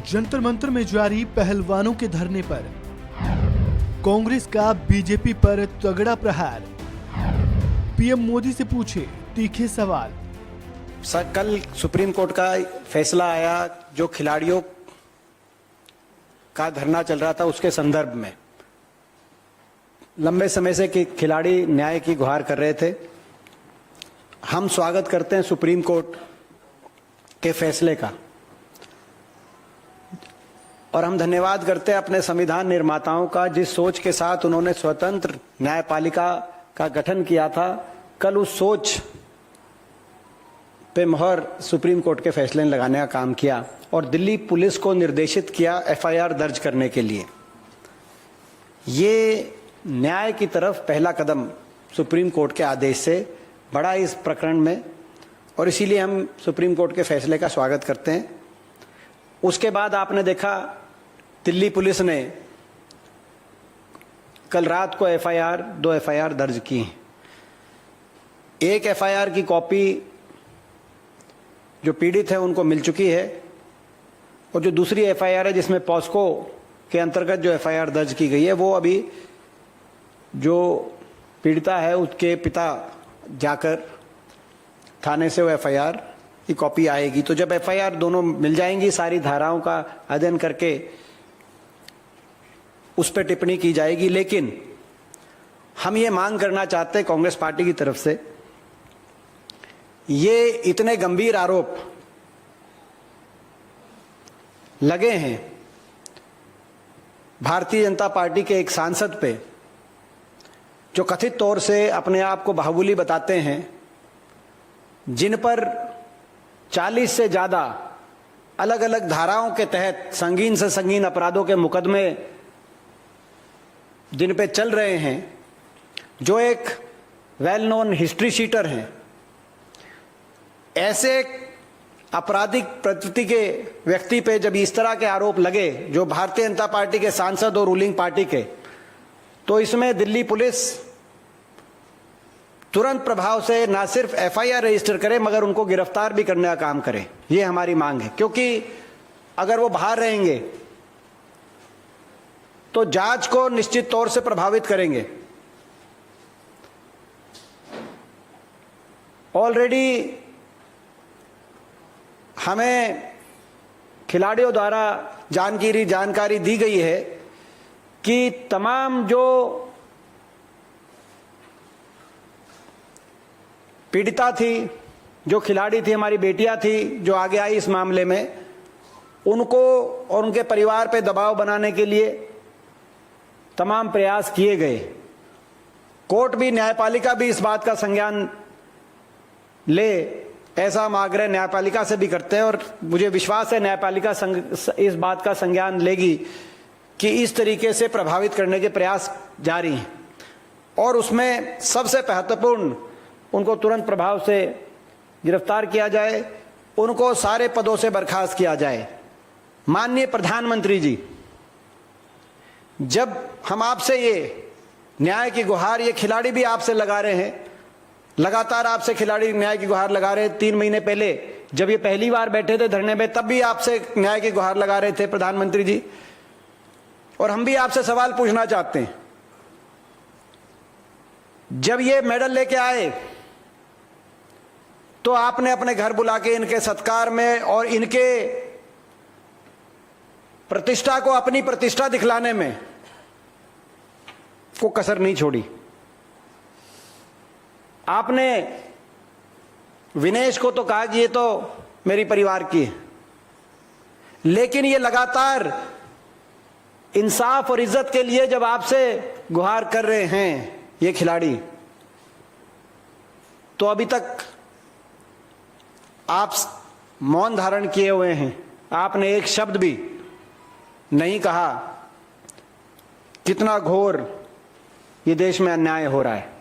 जंतर मंतर में जारी पहलवानों के धरने पर कांग्रेस का बीजेपी पर तगड़ा प्रहार। पीएम मोदी से पूछे तीखे सवाल। सर, कल सुप्रीम कोर्ट का फैसला आया जो खिलाड़ियों का धरना चल रहा था उसके संदर्भ में। लंबे समय से कि खिलाड़ी न्याय की गुहार कर रहे थे। हम स्वागत करते हैं सुप्रीम कोर्ट के फैसले का और हम धन्यवाद करते हैं अपने संविधान निर्माताओं का, जिस सोच के साथ उन्होंने स्वतंत्र न्यायपालिका का गठन किया था। कल उस सोच पे मोहर सुप्रीम कोर्ट के फैसले ने लगाने का काम किया और दिल्ली पुलिस को निर्देशित किया एफआईआर दर्ज करने के लिए। ये न्याय की तरफ पहला कदम सुप्रीम कोर्ट के आदेश से बढ़ा इस प्रकरण में और इसीलिए हम सुप्रीम कोर्ट के फैसले का स्वागत करते हैं। उसके बाद आपने देखा दिल्ली पुलिस ने कल रात को दो एफआईआर दर्ज की हैं। एक एफआईआर की कॉपी जो पीड़ित है उनको मिल चुकी है और जो दूसरी एफआईआर है जिसमें पॉस्को के अंतर्गत जो एफआईआर दर्ज की गई है वो अभी जो पीड़िता है उसके पिता जाकर थाने से वो एफआईआर की कॉपी आएगी। तो जब एफआईआर दोनों मिल जाएंगी, सारी धाराओं का अध्ययन करके उस पर टिप्पणी की जाएगी। लेकिन हम ये मांग करना चाहते हैं कांग्रेस पार्टी की तरफ से, ये इतने गंभीर आरोप लगे हैं भारतीय जनता पार्टी के एक सांसद पे जो कथित तौर से अपने आप को बाहुबली बताते हैं, जिन पर 40 से ज्यादा अलग अलग धाराओं के तहत संगीन से संगीन अपराधों के मुकदमे जिन पे चल रहे हैं, जो एक वेल नोन हिस्ट्री शीटर हैं। ऐसे आपराधिक प्रवृत्ति के व्यक्ति पे जब इस तरह के आरोप लगे जो भारतीय जनता पार्टी के सांसद और रूलिंग पार्टी के, तो इसमें दिल्ली पुलिस तुरंत प्रभाव से ना सिर्फ एफआईआर रजिस्टर करे मगर उनको गिरफ्तार भी करने का काम करे। ये हमारी मांग है, क्योंकि अगर वो बाहर रहेंगे तो जांच को निश्चित तौर से प्रभावित करेंगे। ऑलरेडी हमें खिलाड़ियों द्वारा जानकारी दी गई है कि तमाम जो पीड़िता थी, जो खिलाड़ी थी, हमारी बेटियां थी जो आगे आई इस मामले में, उनको और उनके परिवार पे दबाव बनाने के लिए तमाम प्रयास किए गए। कोर्ट भी, न्यायपालिका भी इस बात का संज्ञान ले, ऐसा हम आग्रह न्यायपालिका से भी करते हैं और मुझे विश्वास है न्यायपालिका इस बात का संज्ञान लेगी कि इस तरीके से प्रभावित करने के प्रयास जारी हैं और उसमें सबसे महत्वपूर्ण उनको तुरंत प्रभाव से गिरफ्तार किया जाए, उनको सारे पदों से बर्खास्त किया जाए। माननीय प्रधानमंत्री जी, जब हम आपसे ये न्याय की गुहार, ये खिलाड़ी भी आपसे लगा रहे हैं, लगातार आपसे खिलाड़ी न्याय की गुहार लगा रहे हैं। 3 महीने पहले जब ये पहली बार बैठे थे धरने में तब भी आपसे न्याय की गुहार लगा रहे थे प्रधानमंत्री जी। और हम भी आपसे सवाल पूछना चाहते हैं, जब ये मेडल लेके आए तो आपने अपने घर बुला के इनके सत्कार में और इनके प्रतिष्ठा को, अपनी प्रतिष्ठा दिखलाने में को कसर नहीं छोड़ी। आपने विनेश को तो कहा कि ये तो मेरी परिवार की है, लेकिन ये लगातार इंसाफ और इज्जत के लिए जब आपसे गुहार कर रहे हैं ये खिलाड़ी, तो अभी तक आप मौन धारण किए हुए हैं। आपने एक शब्द भी नहीं कहा कितना घोर ये देश में अन्याय हो रहा है।